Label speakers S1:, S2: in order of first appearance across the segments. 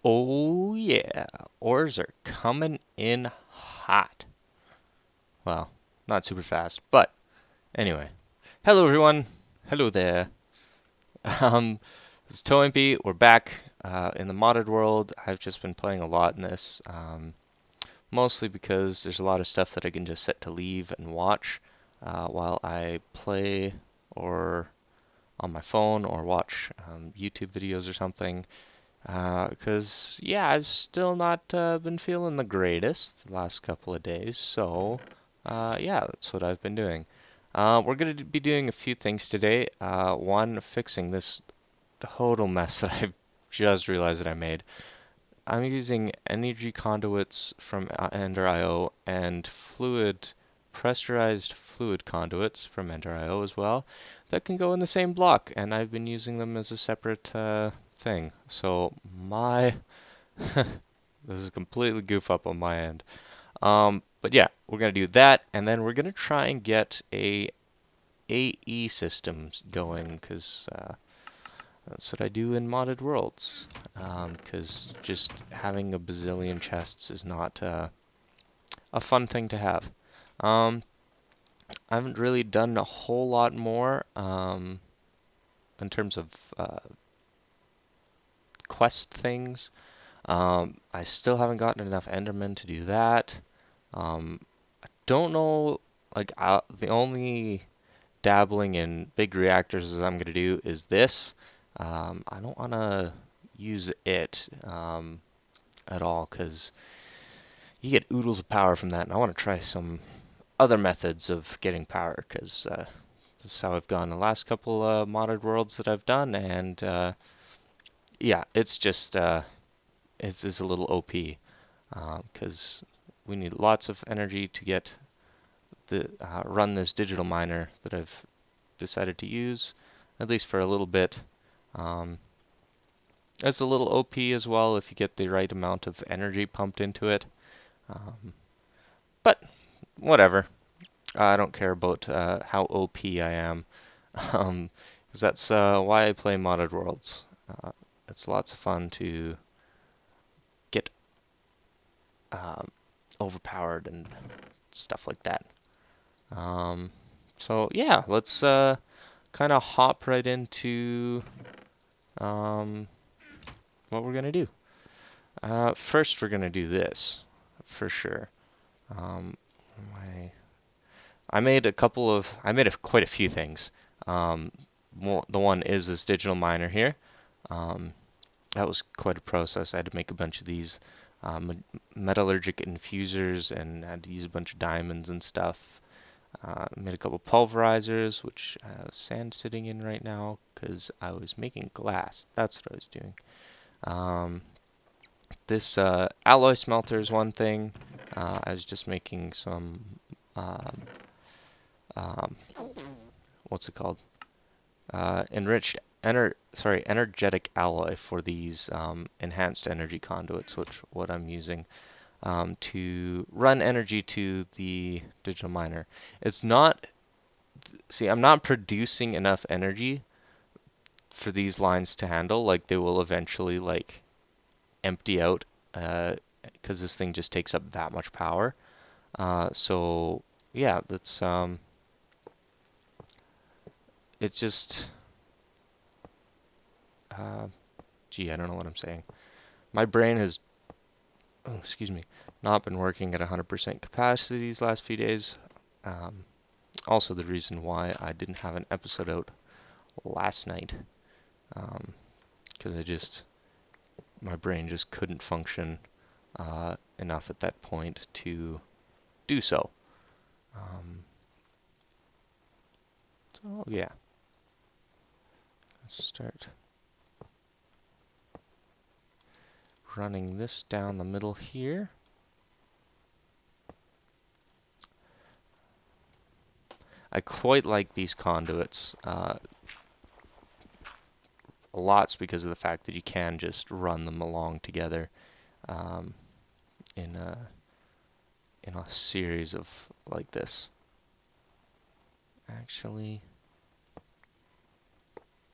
S1: Oh yeah, ores are coming in hot. Well, not super fast, but anyway. Hello everyone. Hello there. Um, this is Impey. We're back in the modded world. I've just been playing a lot in this, mostly because there's a lot of stuff that I can just set to leave and watch while I play or on my phone or watch YouTube videos or something. Because, yeah, I've still not been feeling the greatest the last couple of days, so, yeah, that's what I've been doing. We're going to be doing a few things today. One, fixing this total mess that I've just realized that I made. I'm using energy conduits from Ender.io and pressurized fluid conduits from Ender.io as well that can go in the same block, and I've been using them as a separate thing. So this is completely goof up on my end. But yeah, we're gonna do that, and then we're gonna try and get a AE systems going, because that's what I do in modded worlds. Because just having a bazillion chests is not a fun thing to have. Um, I haven't really done a whole lot more in terms of quest things. I still haven't gotten enough Endermen to do that. I don't know, like, the only dabbling in big reactors as I'm going to do is this. I don't want to use it at all because you get oodles of power from that, and I want to try some other methods of getting power because this is how I've gone the last couple modded worlds that I've done, and yeah, it's just it's a little OP because we need lots of energy to get the run this digital miner that I've decided to use, at least for a little bit. Um, it's a little OP as well if you get the right amount of energy pumped into it. Um, but whatever. I don't care about how OP I am, because that's why I play modded worlds. It's lots of fun to get um, overpowered and stuff like that. Um, so yeah, let's kind of hop right into um, what we're gonna do. First, we're gonna do this for sure. Um, my, I made quite a few things. Um, the one is this digital miner here. Um, that was quite a process. I had to make a bunch of these metallurgic infusers, and I had to use a bunch of diamonds and stuff. Made a couple pulverizers, which I have sand sitting in right now because I was making glass. That's what I was doing. Um, this alloy smelter is one thing. I was just making some um, um, what's it called? Energetic alloy for these enhanced energy conduits, which what I'm using to run energy to the digital miner. It's not, see, I'm not producing enough energy for these lines to handle. Like they will eventually like empty out because this thing just takes up that much power. So yeah, that's it's just uh, gee, I don't know what I'm saying. My brain has, oh, excuse me, not been working at 100% capacity these last few days. Um, Also, the reason why I didn't have an episode out last night, because my brain just couldn't function enough at that point to do so. Um, so yeah, let's start running this down the middle here. I quite like these conduits lots because of the fact that you can just run them along together um, in a series of like this. Actually,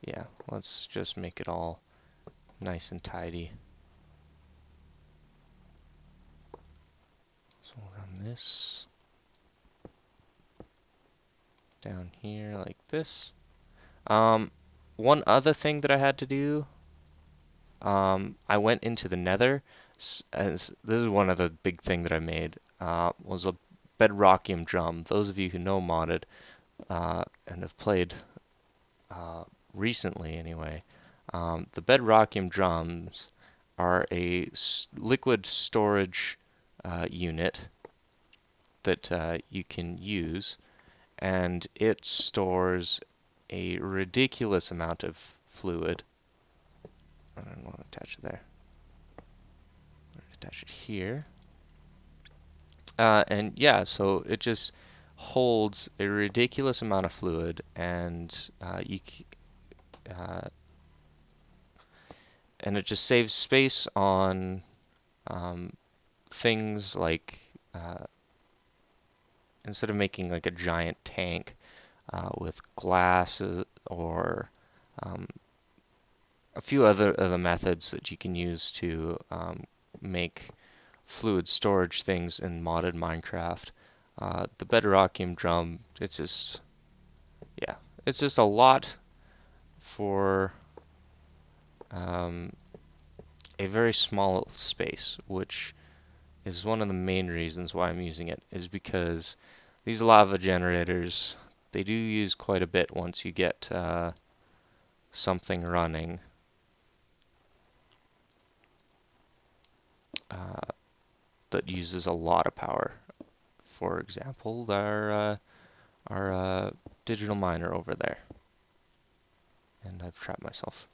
S1: yeah, let's just make it all nice and tidy. this down here like this. One other thing that I had to do, I went into the Nether. As this is one of the big thing that I made. Was a bedrockium drum. Those of you who know modded and have played uh, recently, anyway, the bedrockium drums are a liquid storage unit that you can use, and it stores a ridiculous amount of fluid. I don't want to attach it there. Attach it here. And yeah, so it just holds a ridiculous amount of fluid, and uh, and it just saves space on things like instead of making like a giant tank with glass or um, a few other methods that you can use to make fluid storage things in modded Minecraft. The bedrockium drum, yeah, it's just a lot for um, a very small space, which is one of the main reasons why I'm using it, is because these lava generators, they do use quite a bit once you get something running. That uses a lot of power. For example, our digital miner over there. And I've trapped myself.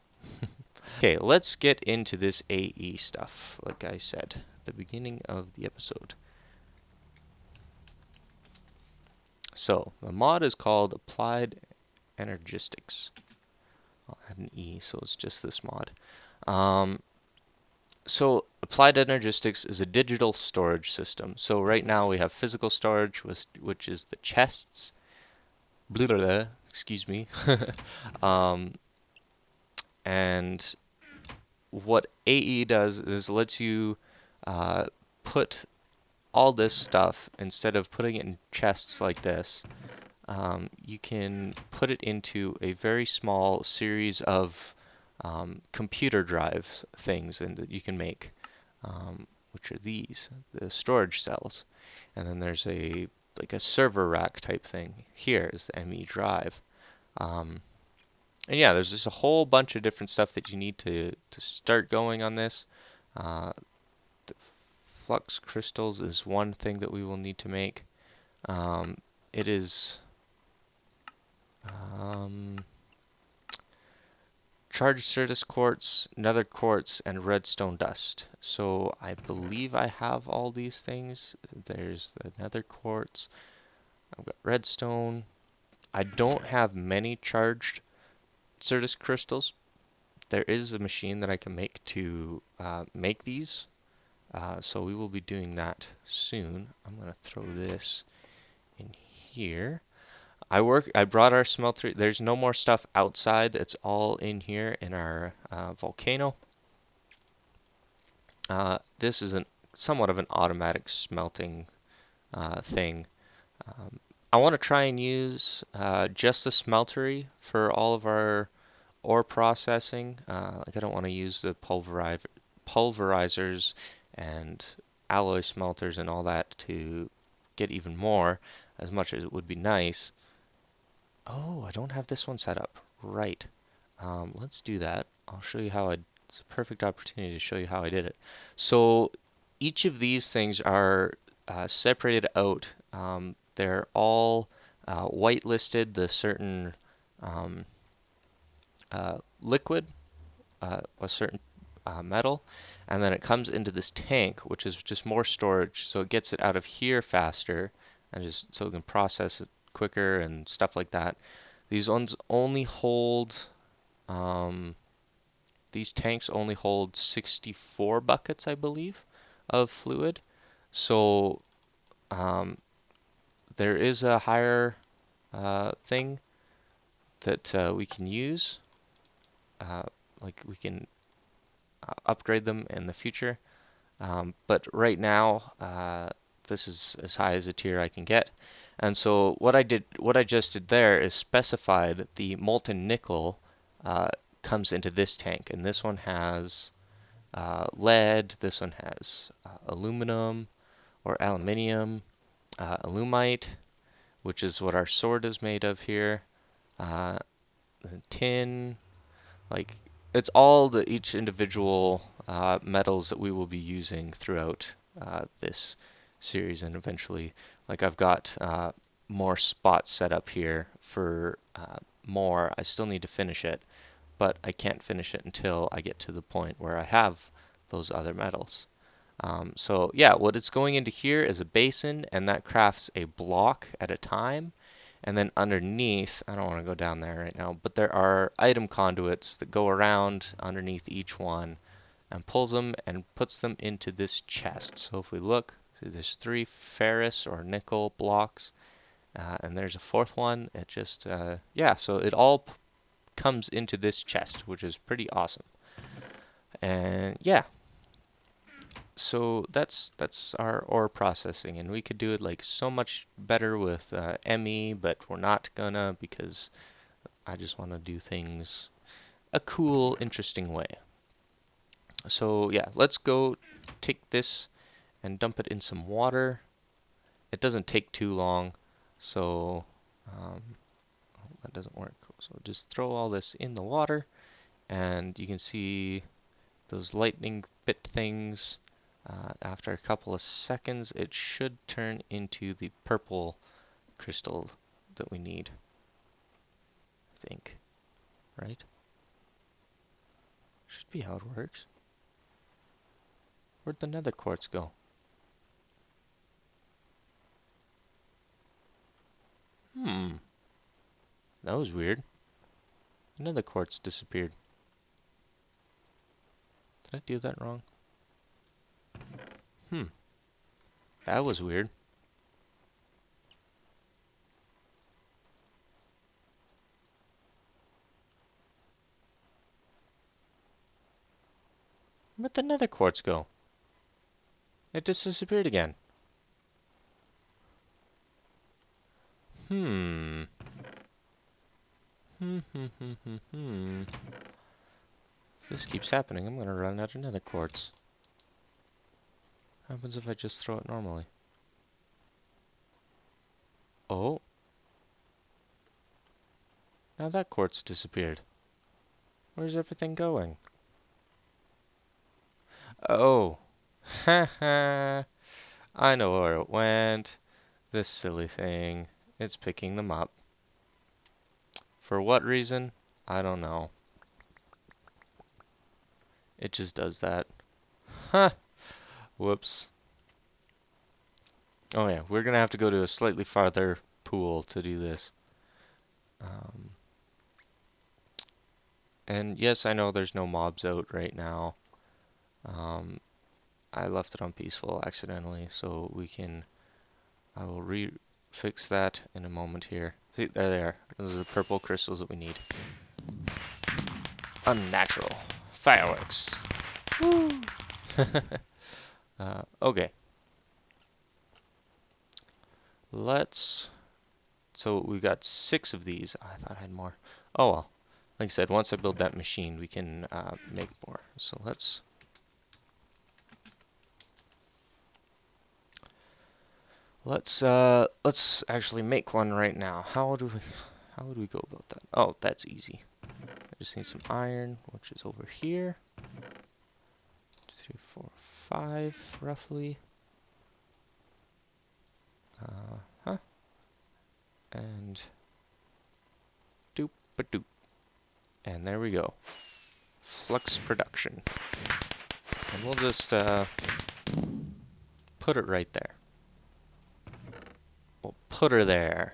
S1: Okay, let's get into this AE stuff, like I said at the beginning of the episode. So, the mod is called Applied Energistics. I'll add an E, so it's just this mod. So, Applied Energistics is a digital storage system. So right now we have physical storage, which is the chests. Blah, blah, blah, excuse me. um, and what AE does is lets you put all this stuff, instead of putting it in chests like this, you can put it into a very small series of computer drives things and that you can make, which are these, the storage cells. And then there's like a server rack type thing. Here is the ME drive. And yeah, there's just a whole bunch of different stuff that you need to start going on this. The flux crystals is one thing that we will need to make. It is charged Certus quartz, nether quartz, and redstone dust. So I believe I have all these things. There's the nether quartz. I've got redstone. I don't have many charged Certus crystals. There is a machine that I can make to make these. So we will be doing that soon. I'm going to throw this in here. I brought our smelter. There's no more stuff outside. It's all in here in our volcano. This is somewhat of an automatic smelting thing. I want to try and use just the smeltery for all of our ore processing. Like I don't want to use the pulverizers and alloy smelters and all that to get even more, as much as it would be nice. Oh, I don't have this one set up. Right. Let's do that. I'll show you how it's a perfect opportunity to show you how I did it. So each of these things are separated out. They're all whitelisted, the certain liquid, a certain metal, and then it comes into this tank, which is just more storage, so it gets it out of here faster, and just so we can process it quicker and stuff like that. These ones only hold, these tanks only hold 64 buckets, I believe, of fluid. So there is a higher thing that we can use. Like we can upgrade them in the future. But right now, this is as high as a tier I can get. And so what I just did there is specified the molten nickel comes into this tank, and this one has lead, this one has aluminum or aluminium, alumite, which is what our sword is made of here, uh, tin, like it's all the each individual metals that we will be using throughout this series, and eventually, like I've got more spots set up here for more. I still need to finish it, but I can't finish it until I get to the point where I have those other metals. So yeah, what it's going into here is a basin, and that crafts a block at a time. And then underneath, I don't want to go down there right now, but there are item conduits that go around underneath each one and pulls them and puts them into this chest. So if we look, see there's 3 ferrous or nickel blocks, and there's a 4th one. It just, yeah, so it all comes into this chest, which is pretty awesome. And yeah, so that's our ore processing, and we could do it like so much better with ME, but we're not gonna, because I just want to do things a cool, interesting way. So yeah, let's go take this and dump it in some water. It doesn't take too long, so that doesn't work. So just throw all this in the water, and you can see those lightning bit things. After a couple of seconds, it should turn into the purple crystal that we need, I think, right? Should be how it works. Where'd the nether quartz go? That was weird. The nether quartz disappeared. Did I do that wrong? That was weird. Where'd the nether quartz go? It just disappeared again. Hmm. If this keeps happening, I'm gonna run out of nether quartz. What happens if I just throw it normally? Oh. Now that quartz disappeared. Where's everything going? Oh. Haha. I know where it went. This silly thing. It's picking them up. For what reason? I don't know. It just does that. Huh. Whoops. Oh yeah, we're gonna have to go to a slightly farther pool to do this. And yes, I know there's no mobs out right now. I left it on peaceful accidentally, so I will fix that in a moment here. See, there they are. Those are the purple crystals that we need. Unnatural. Fireworks. Woo! Okay. So we've got 6 of these. I thought I had more. Oh well. Like I said, once I build that machine, we can make more. So let's actually make one right now. How would we go about that? Oh, that's easy. I just need some iron, which is over here. 2, 3, 4, 5, roughly. And doop-a-doop. And there we go. Flux production. And we'll just put it right there. We'll put her there.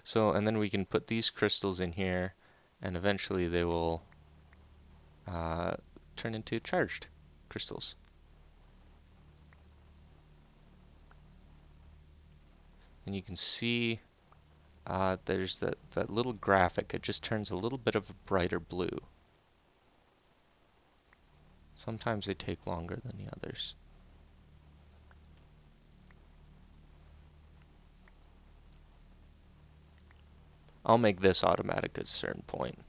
S1: So, and then we can put these crystals in here, and eventually they will turn into charged crystals. And you can see there's that little graphic. It just turns a little bit of a brighter blue. Sometimes they take longer than the others. I'll make this automatic at a certain point.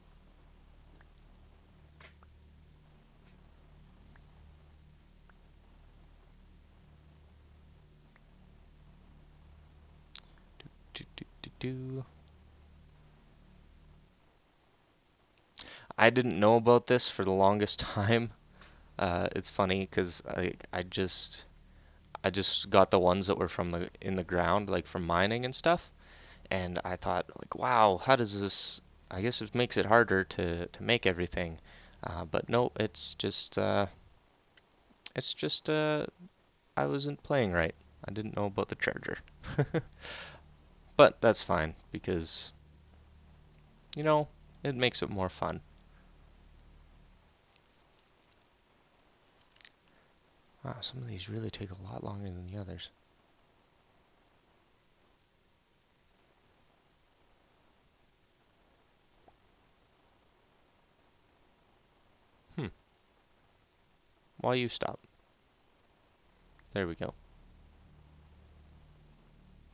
S1: Do, do, do, do. I didn't know about this for the longest time. It's funny because I just got the ones that were from the in the ground, like from mining and stuff, and I thought like, wow, how does this? I guess it makes it harder to make everything, but no, it's just I wasn't playing right. I didn't know about the charger, but that's fine because you know it makes it more fun. Wow, some of these really take a lot longer than the others. Hmm. Why you stop? There we go.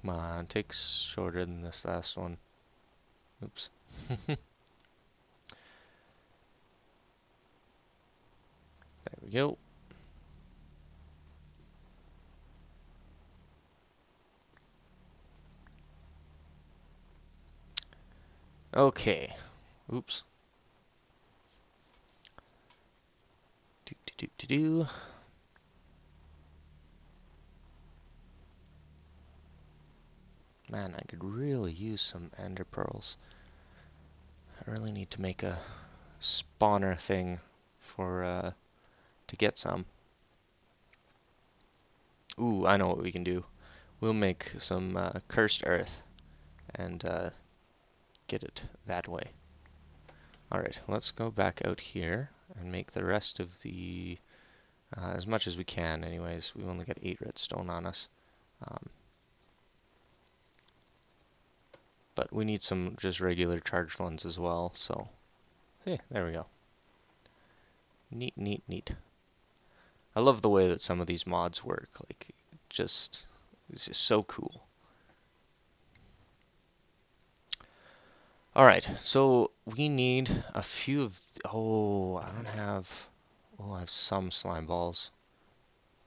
S1: Come on, takes shorter than this last one. Oops. There we go. Okay. Oops. Do do do do do. Man, I could really use some ender pearls. I really need to make a spawner thing for to get some. Ooh, I know what we can do. We'll make some cursed earth and get it that way. Alright, let's go back out here and make the rest of the as much as we can anyways. We only got 8 redstone on us. Um, but we need some just regular charged ones as well, so hey, there we go. Neat, neat, neat. I love the way that some of these mods work. Like, just it's just so cool. All right, so we need a few of. Oh, I don't have. Oh, I have some slime balls.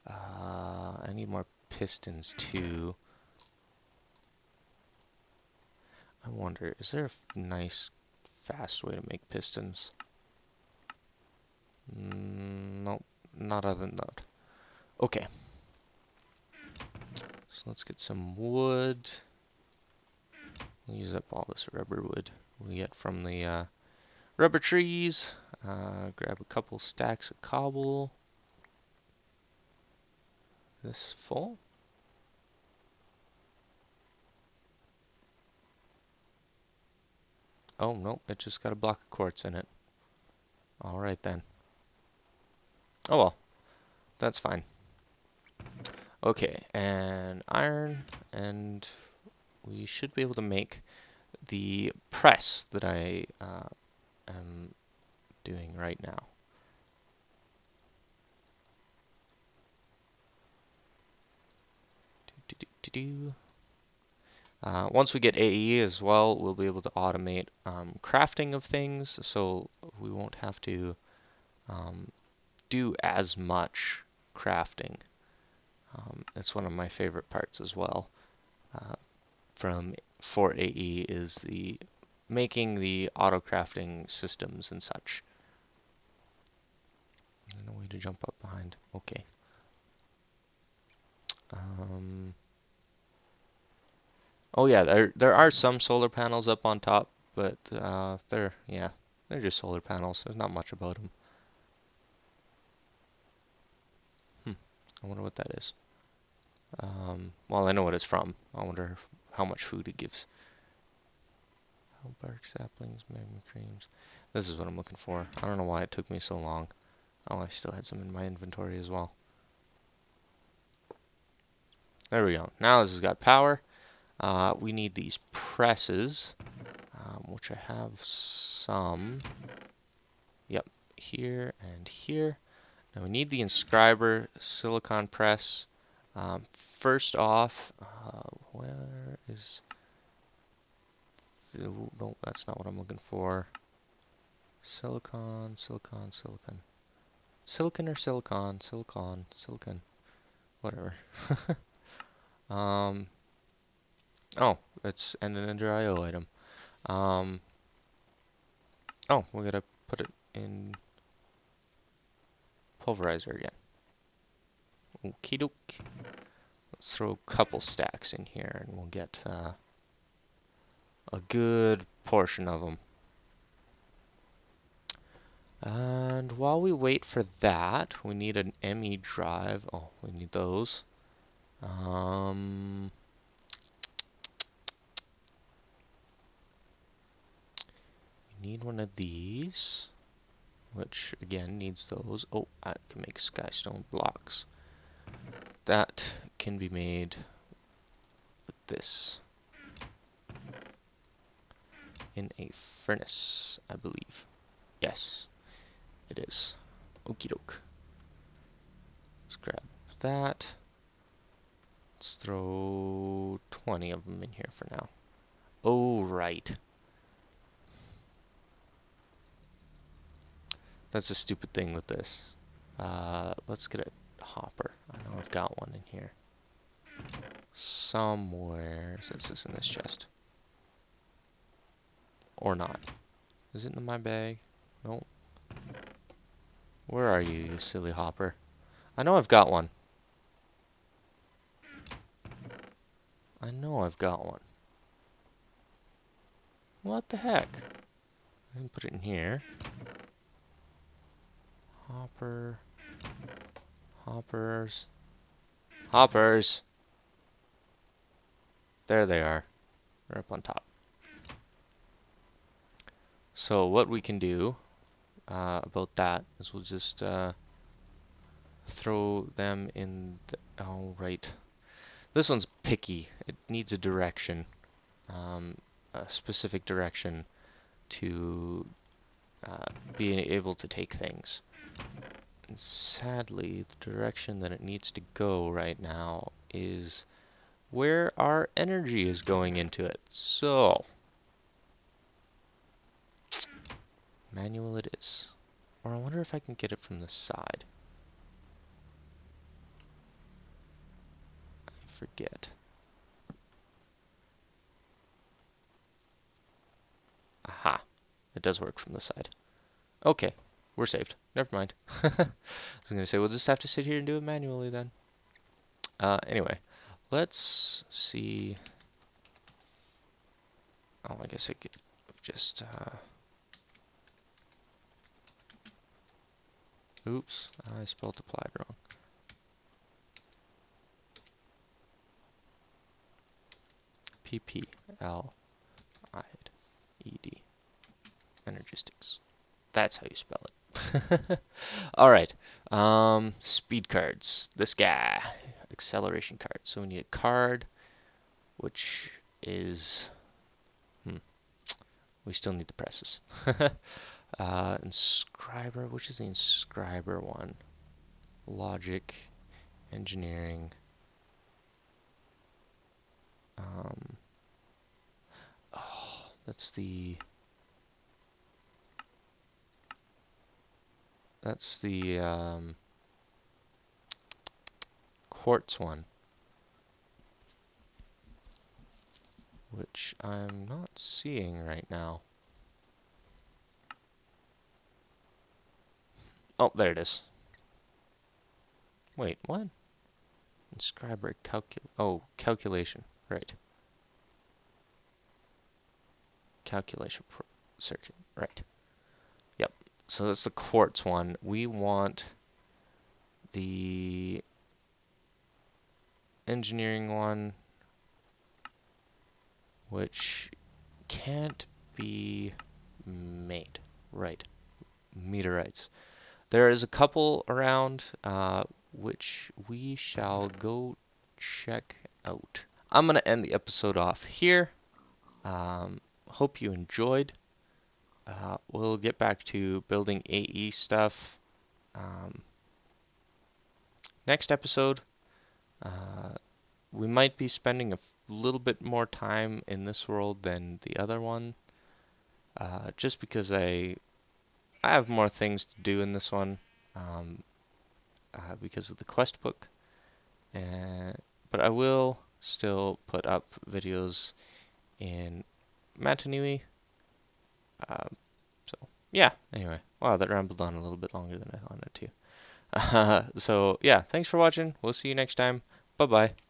S1: I need more pistons too. I wonder, is there a nice, fast way to make pistons? Nope, not other than that. Okay, so let's get some wood. We'll use up all this rubber wood we get from the rubber trees. Grab a couple stacks of cobble. This full? Oh, no, it just got a block of quartz in it. Alright then. Oh well, that's fine. Okay, and iron, and we should be able to make the press that I am doing right now. Once we get AE as well, we'll be able to automate crafting of things, so we won't have to do as much crafting. It's one of my favorite parts as well uh, from for AE is the making the auto crafting systems and such. No way to jump up behind. Okay. Um, oh yeah, there are some solar panels up on top, but they're just solar panels. There's not much about them. Hmm. I wonder what that is. Well, I know what it's from. I wonder how much food it gives. How bark saplings, magma creams. This is what I'm looking for. I don't know why it took me so long. Oh, I still had some in my inventory as well. There we go. Now this has got power. We need these presses, which I have some. Yep, here and here. Now we need the inscriber silicon press. First off, where is No, that's not what I'm looking for. Silicon, silicon, silicon. Silicon or silicon? Silicon, silicon. Whatever. um, oh, it's an ender IO item. Um, oh, we gotta put it in pulverizer again. Okie doke. Let's throw a couple stacks in here and we'll get a good portion of them. And while we wait for that, we need an ME drive. Oh, we need those. We need one of these, which again needs those. Oh, I can make skystone blocks. That can be made with this in a furnace, I believe. Yes, it is. Okie doke. Let's grab that. Let's throw 20 of them in here for now. Oh, right. That's a stupid thing with this. Let's get a hopper. I know I've got one in here. Somewhere, since it's in this chest. Or not. Is it in my bag? Nope. Where are you, you silly hopper? I know I've got one. I know I've got one. What the heck? I can put it in here. Hopper. Hoppers. Hoppers! There they are. They're up on top. So what we can do about that is we'll just throw them in the... Oh, right. This one's picky. It needs a direction. A specific direction to be able to take things. And sadly, the direction that it needs to go right now is where our energy is going into it. So, manual it is. Or I wonder if I can get it from the side. I forget. Aha. It does work from the side. Okay. We're saved. Never mind. I was going to say, we'll just have to sit here and do it manually then. Anyway. Let's see. Oh, I guess I could just... Oops. I spelled applied wrong. P-P-L-I-E-D. Energistics. That's how you spell it. Alright. Speed cards. This guy. Acceleration card. So we need a card, which is... We still need the presses. Inscriber. Which is the inscriber one? Logic. Engineering. Oh, that's the... That's the quartz one, which I'm not seeing right now. Oh, there it is. Wait, what? Inscriber calculation. Right. Calculation circuit. Right. Yep. So that's the quartz one. We want the engineering one, which can't be made. Right. Meteorites. There is a couple around, which we shall go check out. I'm going to end the episode off here. Hope you enjoyed. We'll get back to building AE stuff next episode. We might be spending little bit more time in this world than the other one, just because I have more things to do in this one, um, because of the quest book. And but I will still put up videos in Matanui. Um, so yeah. Anyway, wow, that rambled on a little bit longer than I wanted to. So yeah, thanks for watching. We'll see you next time. Bye bye.